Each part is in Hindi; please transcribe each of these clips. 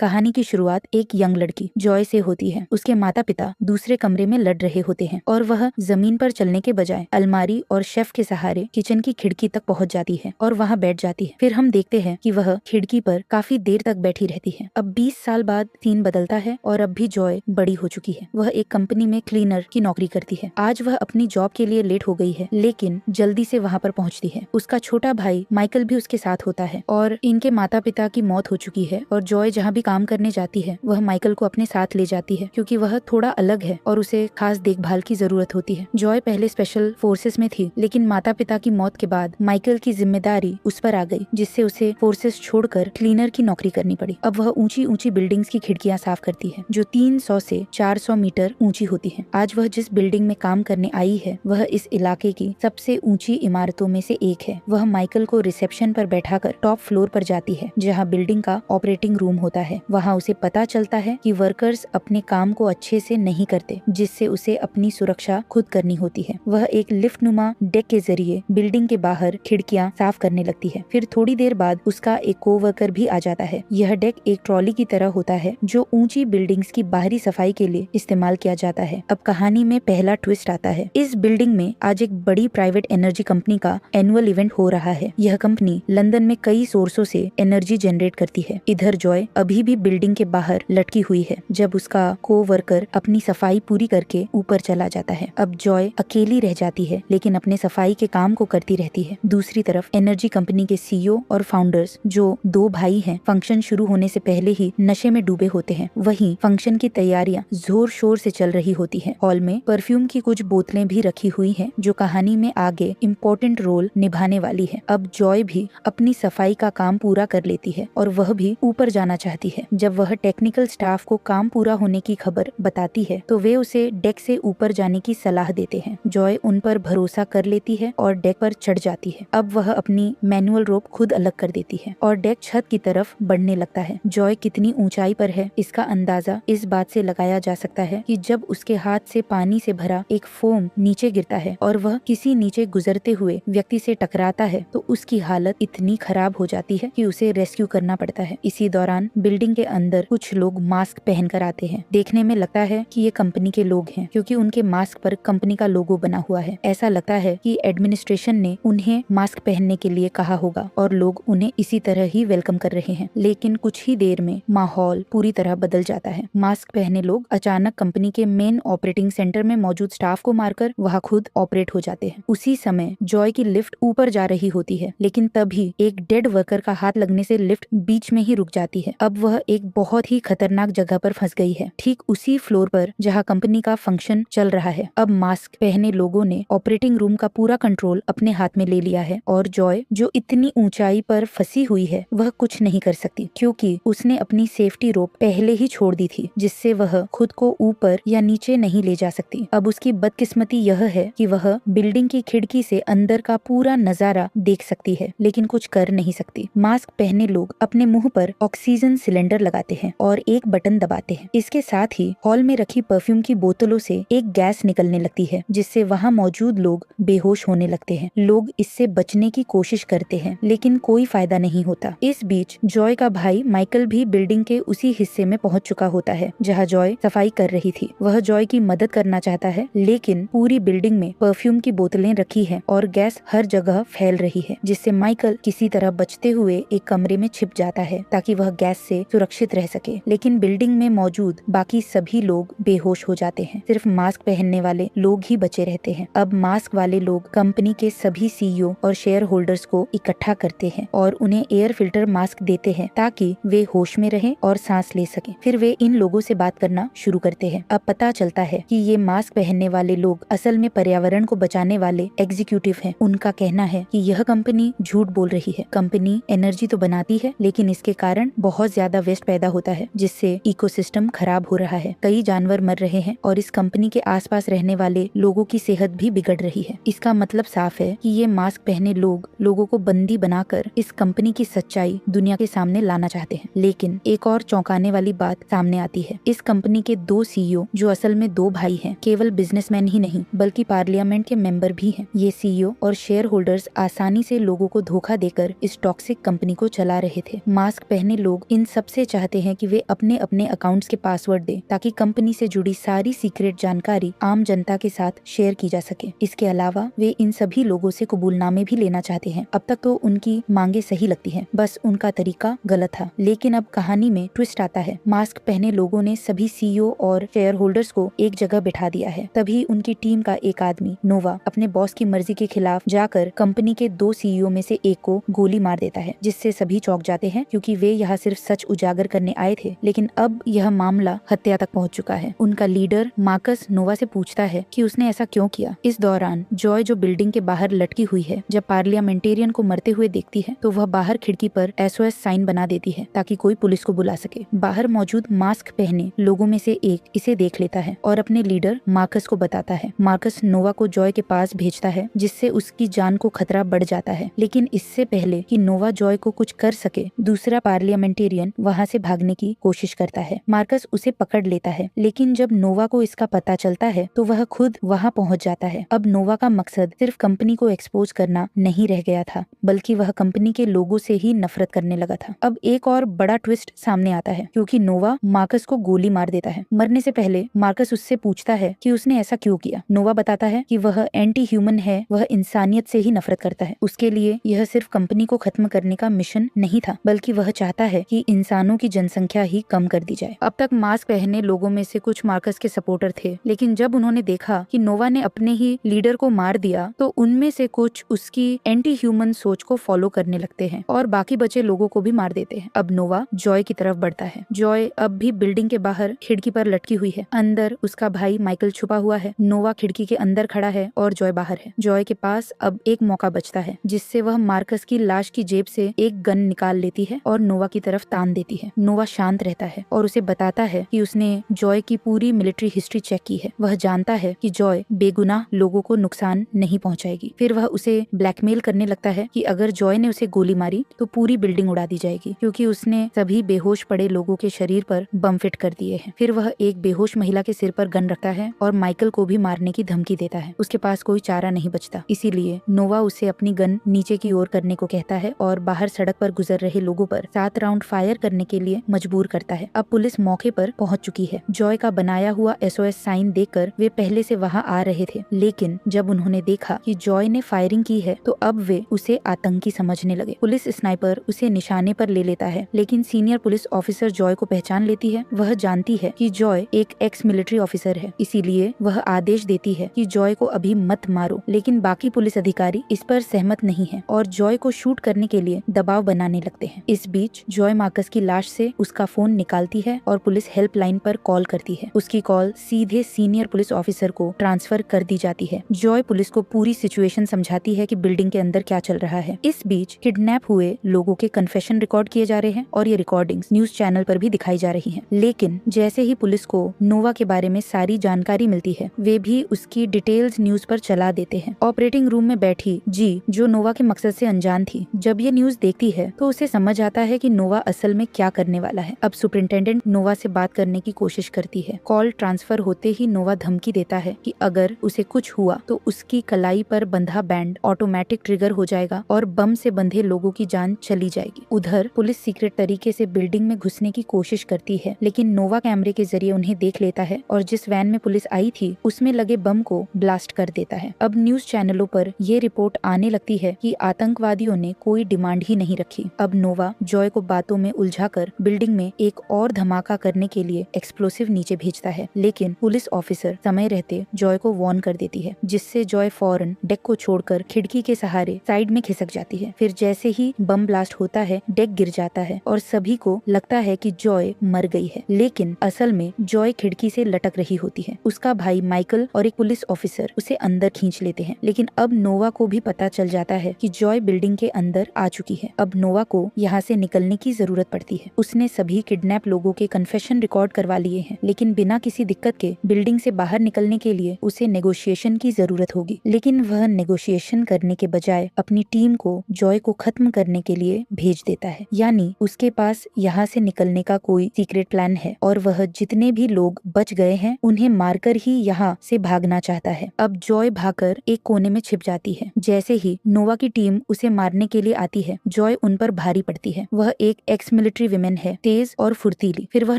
कहानी की शुरुआत एक यंग लड़की जॉय से होती है। उसके माता पिता दूसरे कमरे में लड़ रहे होते हैं और वह जमीन पर चलने के बजाय अलमारी और शेफ के सहारे किचन की खिड़की तक पहुंच जाती है और वहां बैठ जाती है। फिर हम देखते हैं कि वह खिड़की पर काफी देर तक बैठी रहती है। अब 20 साल बाद सीन बदलता है और अब भी जॉय बड़ी हो चुकी है। वह एक कंपनी में क्लीनर की नौकरी करती है। आज वह अपनी जॉब के लिए लेट हो गई है, लेकिन जल्दी से वहां पर पहुंचती है। उसका छोटा भाई माइकल भी उसके साथ होता है और इनके माता पिता की मौत हो चुकी है और जॉय जहाँ भी काम करने जाती है वह माइकल को अपने साथ ले जाती है क्योंकि वह थोड़ा अलग है और उसे खास देखभाल की जरूरत होती है। जॉय पहले स्पेशल फोर्सेस में थी, लेकिन माता पिता की मौत के बाद माइकल की जिम्मेदारी उस पर आ गई, जिससे उसे फोर्सेस छोड़कर क्लीनर की नौकरी करनी पड़ी। अब वह ऊंची ऊंची बिल्डिंग्स की खिड़कियां साफ करती है जो 300 से 400 मीटर ऊंची होती है। आज वह जिस बिल्डिंग में काम करने आई है वह इस इलाके की सबसे ऊंची इमारतों में से एक है। वह माइकल को रिसेप्शन पर बैठाकर टॉप फ्लोर पर जाती है जहाँ बिल्डिंग का ऑपरेटिंग रूम होता है। वहाँ उसे पता चलता है कि वर्कर्स अपने काम को अच्छे से नहीं करते, जिससे उसे अपनी सुरक्षा खुद करनी होती है। वह एक लिफ्ट नुमा डेक के जरिए बिल्डिंग के बाहर खिड़कियां साफ करने लगती है। फिर थोड़ी देर बाद उसका एक कोवर्कर भी आ जाता है। यह डेक एक ट्रॉली की तरह होता है जो ऊंची बिल्डिंग्स की बाहरी सफाई के लिए इस्तेमाल किया जाता है। अब कहानी में पहला ट्विस्ट आता है। इस बिल्डिंग में आज एक बड़ी प्राइवेट एनर्जी कंपनी का एनुअल इवेंट हो रहा है। यह कंपनी लंदन में कई सोर्सों से एनर्जी जनरेट करती है। इधर जॉय अभी भी बिल्डिंग के बाहर लटकी हुई है जब उसका कोवर्कर अपनी सफाई पूरी करके ऊपर चला जाता है। अब जॉय अकेली रह जाती है, लेकिन अपने सफाई के काम को करती रहती है। दूसरी तरफ एनर्जी कंपनी के सीईओ और फाउंडर्स, जो दो भाई हैं, फंक्शन शुरू होने से पहले ही नशे में डूबे होते हैं। वहीं फंक्शन की तैयारियां जोर शोर से चल रही होती है। हॉल में परफ्यूम की कुछ बोतलें भी रखी हुई हैं, जो कहानी में आगे इम्पोर्टेंट रोल निभाने वाली है। अब जॉय भी अपनी सफाई का काम पूरा कर लेती है और वह भी ऊपर जाना चाहती है। जब वह टेक्निकल स्टाफ को काम पूरा होने की खबर बताती है तो वे उसे डेक से ऊपर जाने की सलाह देते हैं। जॉय उन पर भरोसा कर लेती है और डेक पर चढ़ जाती है। अब वह अपनी मैनुअल रोप खुद अलग कर देती है और डेक छत की तरफ बढ़ने लगता है। जॉय कितनी ऊंचाई पर है इसका अंदाजा इस बात से लगाया जा सकता है कि जब उसके हाथ से पानी से भरा एक फोम नीचे गिरता है और वह किसी नीचे गुजरते हुए व्यक्ति से टकराता है तो उसकी हालत इतनी खराब हो जाती है कि उसे रेस्क्यू करना पड़ता है। इसी दौरान बिल्डिंग के अंदर कुछ लोग मास्क पहनकर आते हैं। देखने में लगता है कि ये कंपनी के लोग हैं क्योंकि उनके मास्क पर कंपनी का लोगो बना हुआ है। ऐसा लगता है कि एडमिनिस्ट्रेशन ने उन्हें मास्क पहनने के लिए कहा होगा और लोग उन्हें इसी तरह ही वेलकम कर रहे हैं। लेकिन कुछ ही देर में माहौल पूरी तरह बदल जाता है। मास्क पहने लोग अचानक कंपनी के मेन ऑपरेटिंग सेंटर में मौजूद स्टाफ को मारकर वहाँ खुद ऑपरेट हो जाते हैं। उसी समय जॉय की लिफ्ट ऊपर जा रही होती है, लेकिन तभी एक डेड वर्कर का हाथ लगने से लिफ्ट बीच में ही रुक जाती है। अब वह एक बहुत ही खतरनाक जगह पर फंस गई है, ठीक उसी फ्लोर पर जहाँ कंपनी का फंक्शन चल रहा है। अब मास्क पहने लोगों ने ऑपरेटिंग रूम का पूरा कंट्रोल अपने हाथ में ले लिया है और जॉय, जो इतनी ऊंचाई पर फंसी हुई है, वह कुछ नहीं कर सकती क्योंकि उसने अपनी सेफ्टी रोप पहले ही छोड़ दी थी, जिससे वह खुद को ऊपर या नीचे नहीं ले जा सकती। अब उसकी बदकिस्मती यह है कि वह बिल्डिंग की खिड़की से अंदर का पूरा नजारा देख सकती है, लेकिन कुछ कर नहीं सकती। मास्क पहने लोग अपने मुंह पर ऑक्सीजन सिलेंडर लगाते हैं और एक बटन दबाते हैं। इसके साथ ही हॉल में रखी परफ्यूम की बोतलों से एक गैस निकलने लगती है, जिससे वहाँ मौजूद लोग बेहोश होने लगते हैं। लोग इससे बचने की कोशिश करते हैं, लेकिन कोई फायदा नहीं होता। इस बीच जॉय का भाई माइकल भी बिल्डिंग के उसी हिस्से में पहुंच चुका होता है जहाँ जॉय सफाई कर रही थी। वह जॉय की मदद करना चाहता है, लेकिन पूरी बिल्डिंग में परफ्यूम की बोतलें रखी है और गैस हर जगह फैल रही है, जिससे माइकल किसी तरह बचते हुए एक कमरे में छिप जाता है ताकि वह गैस से सुरक्षित रह सके। लेकिन बिल्डिंग में मौजूद बाकी सभी लोग बेहोश हो जाते हैं। सिर्फ मास्क पहनने वाले लोग ही बचे रहते हैं। अब मास्क वाले लोग कंपनी के सभी सीईओ और शेयर होल्डर्स को इकट्ठा करते हैं और उन्हें एयर फिल्टर मास्क देते हैं ताकि वे होश में रहें और सांस ले सकें। फिर वे इन लोगों से बात करना शुरू करते हैं। अब पता चलता है कि ये मास्क पहनने वाले लोग असल में पर्यावरण को बचाने वाले एग्जीक्यूटिव हैं। उनका कहना है कि यह कंपनी झूठ बोल रही है। कंपनी एनर्जी तो बनाती है, लेकिन इसके कारण बहुत ज्यादा वेस्ट पैदा होता है, जिससे इकोसिस्टम खराब हो रहा है। कई जानवर मर रहे हैं और इस कंपनी के आसपास रहने वाले लोगों की सेहत भी बिगड़ रही है। इसका मतलब साफ है कि ये मास्क पहने लोग लोगों को बंदी बनाकर इस कंपनी की सच्चाई दुनिया के सामने लाना चाहते हैं। लेकिन एक और चौंकाने वाली बात सामने आती है। इस कंपनी के दो सीईओ, जो असल में दो भाई हैं, केवल बिजनेसमैन ही नहीं बल्कि पार्लियामेंट के मेंबर भी हैं। ये सीईओ और शेयर होल्डर्स आसानी से लोगों को धोखा देकर इस टॉक्सिक कंपनी को चला रहे थे। मास्क पहने लोग इन सब सबसे चाहते हैं कि वे अपने अपने अकाउंट्स के पासवर्ड दें ताकि कंपनी से जुड़ी सारी सीक्रेट जानकारी आम जनता के साथ शेयर की जा सके। इसके अलावा वे इन सभी लोगों से कबूलनामे भी लेना चाहते हैं। अब तक तो उनकी मांगे सही लगती हैं, बस उनका तरीका गलत था। लेकिन अब कहानी में ट्विस्ट आता है। मास्क पहने लोगों ने सभी सीईओ और शेयर होल्डर्स को एक जगह बिठा दिया है। तभी उनकी टीम का एक आदमी नोवा अपने बॉस की मर्जी के खिलाफ जाकर कंपनी के 2 सीईओ में से एक को गोली मार देता है, जिससे सभी चौंक जाते हैं क्योंकि वे यहाँ सिर्फ सच उजागर करने आए थे। लेकिन अब यह मामला हत्या तक पहुँच चुका है। उनका लीडर मार्कस नोवा से पूछता है कि उसने ऐसा क्यों किया। इस दौरान जॉय जो बिल्डिंग के बाहर लटकी हुई है, जब पार्लियामेंटेरियन को मरते हुए देखती है तो वह बाहर खिड़की पर SOS साइन बना देती है ताकि कोई पुलिस को बुला सके। बाहर मौजूद मास्क पहने लोगों में से एक इसे देख लेता है और अपने लीडर मार्कस को बताता है। मार्कस नोवा को जॉय के पास भेजता है, जिससे उसकी जान को खतरा बढ़ जाता है। लेकिन इससे पहले कि नोवा जॉय को कुछ कर सके, दूसरा पार्लियामेंटेरियन वहाँ से भागने की कोशिश करता है। मार्कस उसे पकड़ लेता है, लेकिन जब नोवा को इसका पता चलता है तो वह खुद वहाँ पहुँच जाता है। अब नोवा का मकसद सिर्फ कंपनी को एक्सपोज करना नहीं रह गया था, बल्कि वह कंपनी के लोगों से ही नफरत करने लगा था। अब एक और बड़ा ट्विस्ट सामने आता है, क्योंकि नोवा मार्कस को गोली मार देता है। मरने से पहले मार्कस उससे पूछता है कि उसने ऐसा क्यों किया। नोवा बताता है कि वह एंटी ह्यूमन है, वह इंसानियत से ही नफरत करता है। उसके लिए यह सिर्फ कंपनी को खत्म करने का मिशन नहीं था, बल्कि वह चाहता है कि इंसानों की जनसंख्या ही कम कर दी जाए। अब तक मास्क पहने लोगों में से कुछ मार्कस के सपोर्टर थे, लेकिन जब उन्होंने देखा कि नोवा ने अपने ही लीडर को मार दिया तो उनमें से कुछ उसकी एंटी ह्यूमन सोच को फॉलो करने लगते हैं और बाकी बचे लोगों को भी मार देते हैं। अब नोवा जॉय की तरफ बढ़ता है। जॉय अब भी बिल्डिंग के बाहर खिड़की पर लटकी हुई है। अंदर उसका भाई माइकल छुपा हुआ है। नोवा खिड़की के अंदर खड़ा है और जॉय बाहर है। जॉय के पास अब एक मौका बचता है, जिससे वह मार्कस की लाश की जेब से एक गन निकाल लेती है और नोवा की तरफ तान देती है। नोवा शांत रहता है और उसे बताता है कि उसने जॉय की पूरी मिलिट्री हिस्ट्री चेक की है। वह जानता है कि जॉय बेगुनाह लोगों को नुकसान नहीं पहुंचाएगी। फिर वह उसे ब्लैकमेल करने लगता है कि अगर जॉय ने उसे गोली मारी तो पूरी बिल्डिंग उड़ा दी जाएगी, क्योंकि उसने सभी बेहोश पड़े लोगों के शरीर पर बम फिट कर दिए हैं। फिर वह एक बेहोश महिला के सिर पर गन रखता है और माइकल को भी मारने की धमकी देता है। उसके पास कोई चारा नहीं बचता, इसीलिए नोवा उसे अपनी गन नीचे की ओर करने को कहता है और बाहर सड़क पर गुजर रहे लोगों पर 7 राउंड फायर करने के लिए मजबूर करता है। अब पुलिस मौके पर पहुंच चुकी है। जॉय का बनाया हुआ SOS साइन देखकर वे पहले से वहां आ रहे थे, लेकिन जब उन्होंने देखा कि जॉय ने फायरिंग की है तो अब वे उसे आतंकी समझने लगे। पुलिस स्नाइपर उसे निशाने पर ले लेता है, लेकिन सीनियर पुलिस ऑफिसर जॉय को पहचान लेती है। वह जानती है कि जॉय एक एक्स मिलिट्री ऑफिसर है, इसीलिए वह आदेश देती है कि जॉय को अभी मत मारो। लेकिन बाकी पुलिस अधिकारी इस पर सहमत नहीं है और जॉय को शूट करने के लिए दबाव बनाने लगते हैं। इस बीच जॉय मार्कस की लाश से उसका फोन निकालती है और पुलिस हेल्पलाइन पर कॉल करती है। उसकी कॉल सीधे सीनियर पुलिस ऑफिसर को ट्रांसफर कर दी जाती है। जॉय पुलिस को पूरी सिचुएशन समझाती है कि बिल्डिंग के अंदर क्या चल रहा है। इस बीच किडनैप हुए लोगों के कन्फेशन रिकॉर्ड किए जा रहे हैं और ये रिकॉर्डिंग्स न्यूज चैनल पर भी दिखाई जा रही हैं। लेकिन जैसे ही पुलिस को नोवा के बारे में सारी जानकारी मिलती है, वे भी उसकी डिटेल्स न्यूज पर चला देते हैं। ऑपरेटिंग रूम में बैठी जी, जो नोवा के मकसद से अनजान थी, जब ये न्यूज देखती है तो उसे समझ आता है कि नोवा असल में क्या करने वाला है। अब सुपरिंटेंडेंट नोवा से बात करने की कोशिश करती है। कॉल ट्रांसफर होते ही नोवा धमकी देता है कि अगर उसे कुछ हुआ तो उसकी कलाई पर बंधा बैंड ऑटोमेटिक ट्रिगर हो जाएगा और बम से बंधे लोगों की जान चली जाएगी। उधर पुलिस सीक्रेट तरीके से बिल्डिंग में घुसने की कोशिश करती है, लेकिन नोवा कैमरे के जरिए उन्हें देख लेता है और जिस वैन में पुलिस आई थी उसमें लगे बम को ब्लास्ट कर देता है। अब न्यूज चैनलों पर ये रिपोर्ट आने लगती है कि आतंकवादियों ने कोई डिमांड ही नहीं रखी। अब नोवा जॉय को बातों में उलझाकर बिल्डिंग में एक और धमाका करने के लिए एक्सप्लोसिव नीचे भेजता है, लेकिन पुलिस ऑफिसर समय रहते जॉय को वार्न कर देती है, जिससे जॉय फौरन डेक को छोड़कर खिड़की के सहारे साइड में खिसक जाती है। फिर जैसे ही बम ब्लास्ट होता है, डेक गिर जाता है और सभी को लगता है कि जॉय मर गई है, लेकिन असल में जॉय खिड़की से लटक रही होती है। उसका भाई माइकल और एक पुलिस ऑफिसर उसे अंदर खींच लेते हैं, लेकिन अब नोवा को भी पता चल जाता है कि जॉय बिल्डिंग के अंदर आ चुकी है। अब नोवा को यहाँ से निकलने की जरूरत पड़ती है। उसने सभी किडनैप लोगों के कन्फेशन रिकॉर्ड करवा लिए हैं, लेकिन बिना किसी दिक्कत के बिल्डिंग से बाहर निकलने के लिए उसे नेगोशिएशन की जरूरत होगी। लेकिन वह नेगोशिएशन करने के बजाय अपनी टीम को जॉय को खत्म करने के लिए भेज देता है, यानी उसके पास यहाँ से निकलने का कोई सीक्रेट प्लान है और वह जितने भी लोग बच गए हैं उन्हें मारकर ही यहाँ से भागना चाहता है। अब जॉय भागकर एक कोने में छिप जाती है। जैसे ही नोवा की टीम उसे मारने के लिए आती है, जॉय उन पर भारी पड़ती है। वह एक एक्स मिलिट्री मिलिट्री विमेन है, तेज और फुर्तीली। फिर वह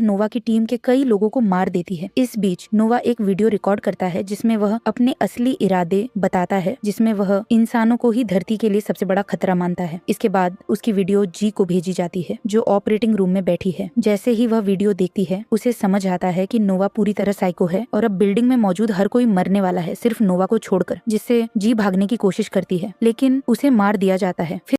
नोवा की टीम के कई लोगों को मार देती है। इस बीच नोवा एक वीडियो रिकॉर्ड करता है जिसमें वह अपने असली इरादे बताता है, जिसमें वह इंसानों को ही धरती के लिए सबसे बड़ा खतरा मानता है। इसके बाद उसकी वीडियो जी को भेजी जाती है जो ऑपरेटिंग रूम में बैठी है। जैसे ही वह वीडियो देखती है उसे समझ आता है कि नोवा पूरी तरह साइको है और अब बिल्डिंग में मौजूद हर कोई मरने वाला है, सिर्फ नोवा को छोड़कर, जिससे जी भागने की कोशिश करती है लेकिन उसे मार दिया जाता है। फिर